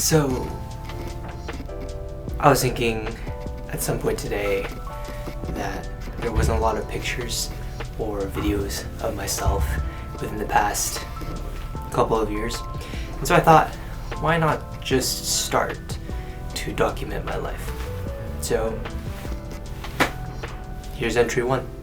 So, I was thinking at some point today that there wasn't a lot of pictures or videos of myself within the past couple of years. And so I thought, why not just start to document my life? So, here's entry 1.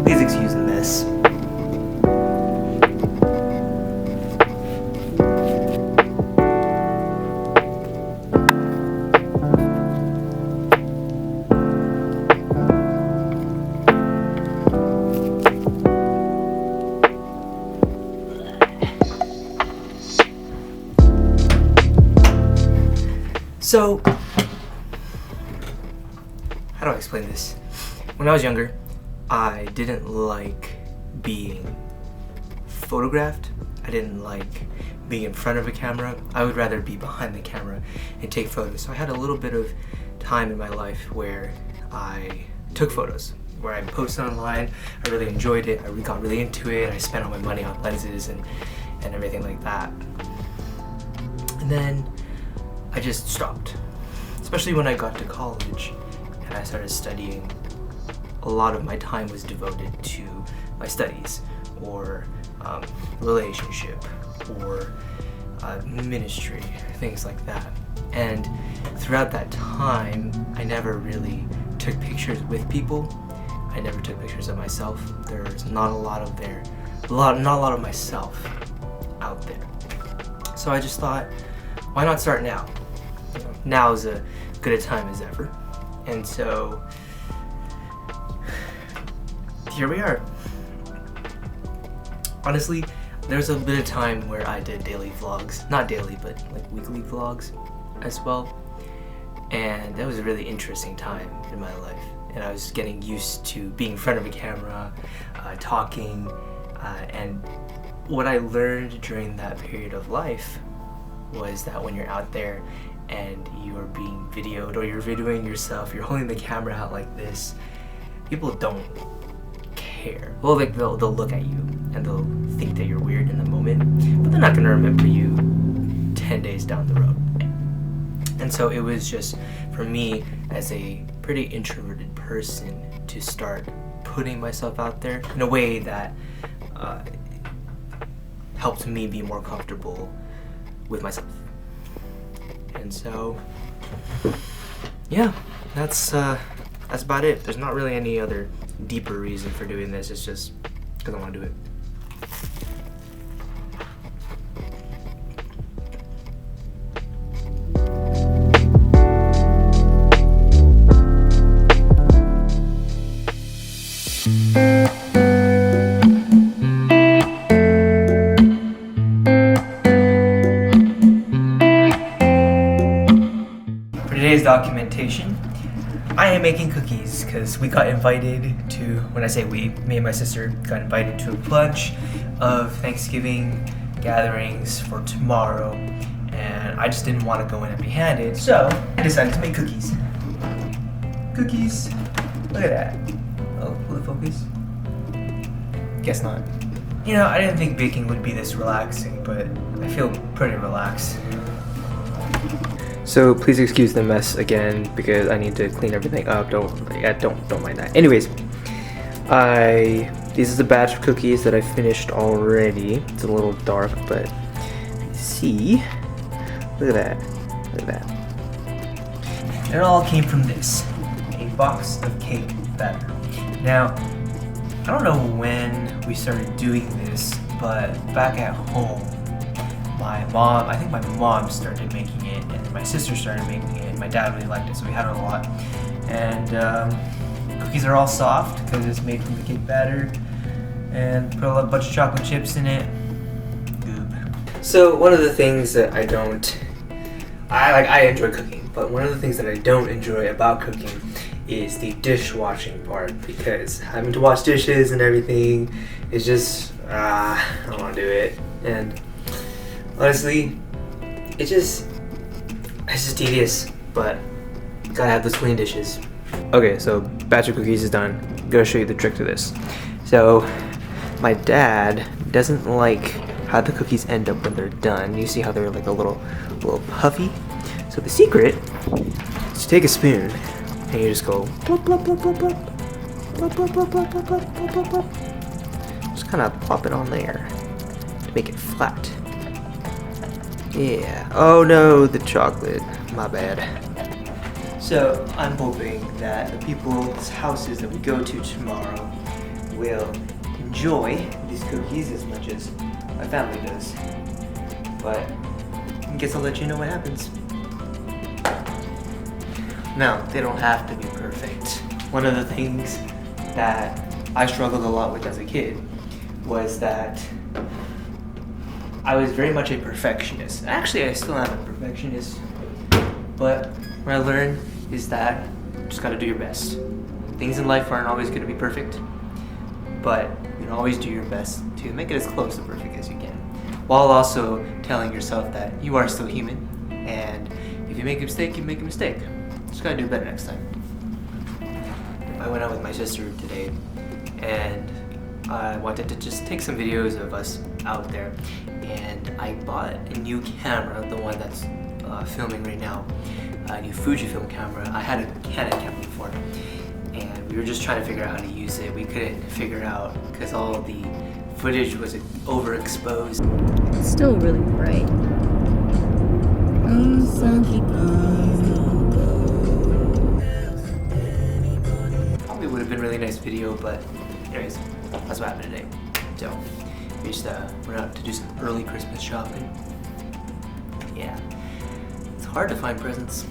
Please excuse the mess. So, how do I explain this? When I was younger, I didn't like being photographed. I didn't like being in front of a camera. I would rather be behind the camera and take photos. So I had a little bit of time in my life where I took photos, where I posted online. I really enjoyed it. I got really into it. I spent all my money on lenses and everything like that. And then I just stopped, especially when I got to college and I started studying. A lot of my time was devoted to my studies or relationship or ministry, things like that. And throughout that time, I never really took pictures with people. I never took pictures of myself. There's not a lot of myself out there. So I just thought, why not start now? Now is as good a time as ever. And so here we are. Honestly, there's a bit of time where I did daily vlogs. Not daily, but like weekly vlogs as well. And that was a really interesting time in my life. And I was getting used to being in front of a camera, talking, and what I learned during that period of life was that when you're out there and you are being videoed or you're videoing yourself, you're holding the camera out like this, people don't care. Well, like they'll look at you and they'll think that you're weird in the moment, but they're not gonna remember you 10 days down the road. And so it was just, for me, as a pretty introverted person, to start putting myself out there in a way that helped me be more comfortable with myself. And so, yeah, that's about it. There's not really any other deeper reason for doing this. It's just because I want to do it. For today's documentation, I am making cookies because we got invited to, when I say we, me and my sister got invited to a bunch of Thanksgiving gatherings for tomorrow, and I just didn't want to go in empty-handed, so I decided to make cookies. Cookies. Look at that. Oh, will it focus? Guess not. You know, I didn't think baking would be this relaxing, but I feel pretty relaxed. So please excuse the mess again because I need to clean everything up. Don't mind that. Anyways, this is a batch of cookies that I finished already. It's a little dark, but see, look at that. It all came from this, a box of cake batter. Now, I don't know when we started doing this, but back at home, I think my mom started making it, and then my sister started making it, and my dad really liked it, so we had it a lot. And cookies are all soft because it's made from the cake batter, and put a bunch of chocolate chips in it. Goob. So one of the things that I don't I enjoy cooking, but one of the things that I don't enjoy about cooking is the dishwashing part, because having to wash dishes and everything is just I don't want to do it. And honestly, it's just tedious, but gotta have those clean dishes. Okay, so batch of cookies is done. I'm gonna show you the trick to this. So my dad doesn't like how the cookies end up when they're done. You see how they're like a little puffy? So the secret is to take a spoon and you just go plop, plop, plop, plop, plop, plop, plop, plop, plop, plop, plop, plop, plop, plop. Just kind of plop it on there to make it flat. Yeah. Oh no, the chocolate. My bad. So I'm hoping that the people's houses that we go to tomorrow will enjoy these cookies as much as my family does. But I guess I'll let you know what happens. No, they don't have to be perfect. One of the things that I struggled a lot with as a kid was that I was very much a perfectionist. Actually, I still am a perfectionist. But what I learned is that you just gotta do your best. Things in life aren't always gonna be perfect, but you can always do your best to make it as close to perfect as you can, while also telling yourself that you are still human, and if you make a mistake, you make a mistake. Just gotta do better next time. I went out with my sister today, and I wanted to just take some videos of us out there, and I bought a new camera, the one that's filming right now, a new Fujifilm camera. I had a Canon camera before, and we were just trying to figure out how to use it. We couldn't figure it out because all the footage was overexposed. It's still really bright. Probably would have been a really nice video, but anyways, that's what happened today. So we just went out to do some early Christmas shopping. Yeah, it's hard to find presents.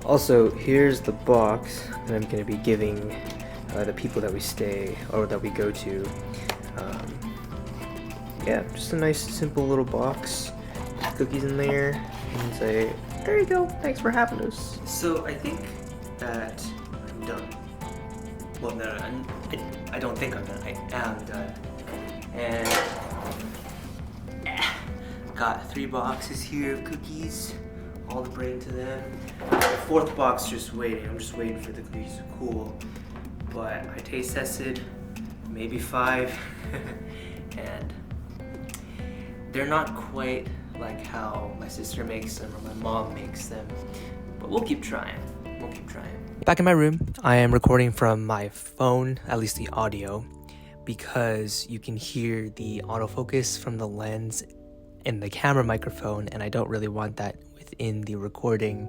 Also, here's the box that I'm going to be giving the people that we stay or that we go to. Yeah, just a nice simple little box. Cookies in there, and say, there you go, thanks for having us. So I think that I'm done. Well, no, I don't think I'm done. I am done. And got 3 boxes here of cookies, all to bring to them. The 4th box just waiting. I'm just waiting for the cookies to cool. But I taste tested maybe 5, and they're not quite like how my sister makes them or my mom makes them, but we'll keep trying. Back in my room, I am recording from my phone, at least the audio, because you can hear the autofocus from the lens and the camera microphone, and I don't really want that within the recording.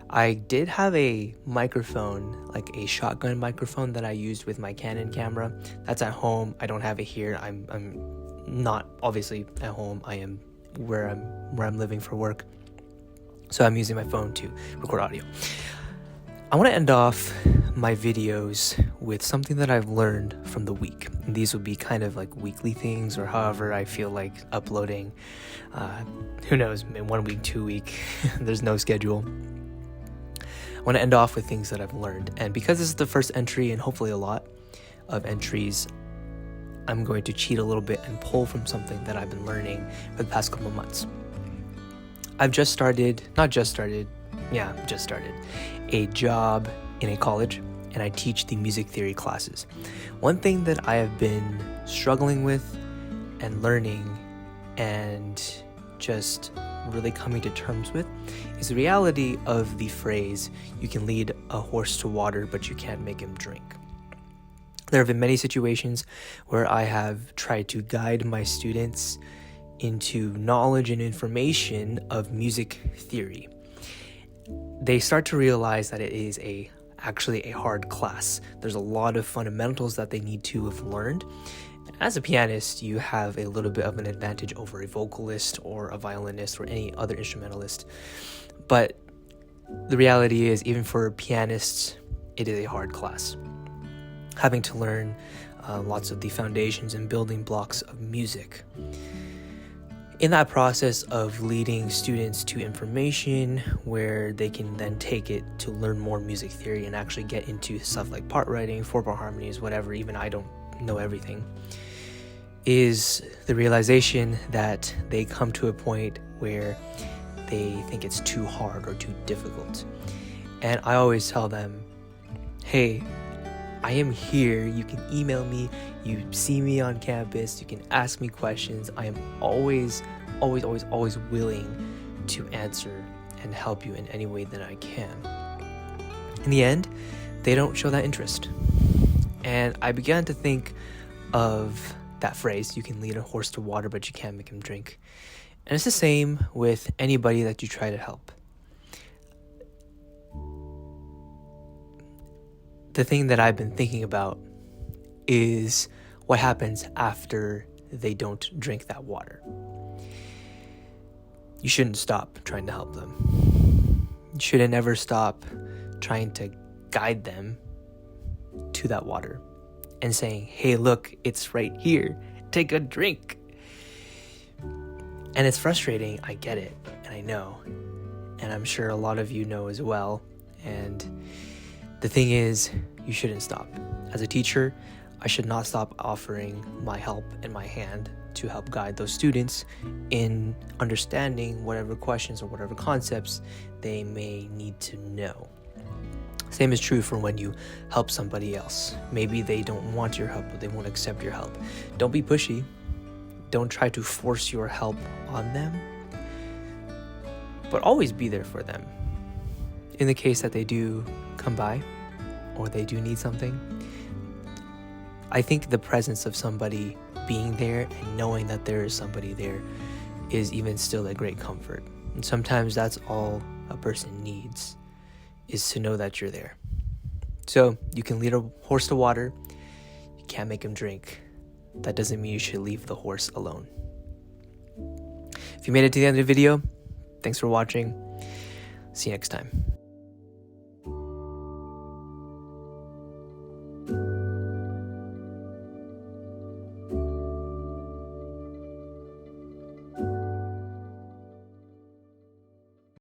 I did have a microphone, like a shotgun microphone that I used with my Canon camera. That's at home. I don't have it here. I'm not obviously at home. I am where I'm living for work. So I'm using my phone to record audio. I want to end off my videos with something that I've learned from the week. And these will be kind of like weekly things, or however I feel like uploading. Who knows, in 1 week, 2 week, there's no schedule. I want to end off with things that I've learned. And because this is the first entry and hopefully a lot of entries, I'm going to cheat a little bit and pull from something that I've been learning for the past couple of months. I've just started a job in a college, and I teach the music theory classes. One thing that I have been struggling with and learning and just really coming to terms with is the reality of the phrase, you can lead a horse to water, but you can't make him drink. There have been many situations where I have tried to guide my students into knowledge and information of music theory. They start to realize that it is actually a hard class. There's a lot of fundamentals that they need to have learned. As a pianist, you have a little bit of an advantage over a vocalist or a violinist or any other instrumentalist. But the reality is, even for pianists, it is a hard class. Having to learn lots of the foundations and building blocks of music. In that process of leading students to information where they can then take it to learn more music theory and actually get into stuff like part writing, 4/bar harmonies, whatever, even I don't know everything, is the realization that they come to a point where they think it's too hard or too difficult. And I always tell them, hey, I am here. You can email me. You see me on campus. You can ask me questions. I am always willing to answer and help you in any way that I can. In the end, they don't show that interest. And I began to think of that phrase, you can lead a horse to water, but you can't make him drink. And it's the same with anybody that you try to help. The thing that I've been thinking about is what happens after they don't drink that water. You shouldn't stop trying to help them. You shouldn't ever stop trying to guide them to that water and saying, hey, look, it's right here. Take a drink. And it's frustrating. I get it. And I know. And I'm sure a lot of you know as well. And the thing is, you shouldn't stop. As a teacher, I should not stop offering my help and my hand to help guide those students in understanding whatever questions or whatever concepts they may need to know. Same is true for when you help somebody else. Maybe they don't want your help or they won't accept your help. Don't be pushy. Don't try to force your help on them, but always be there for them. In the case that they do come by or they do need something, I think the presence of somebody being there and knowing that there is somebody there is even still a great comfort. And sometimes that's all a person needs, is to know that you're there. So you can lead a horse to water. You can't make him drink. That doesn't mean you should leave the horse alone. If you made it to the end of the video, thanks for watching. See you next time.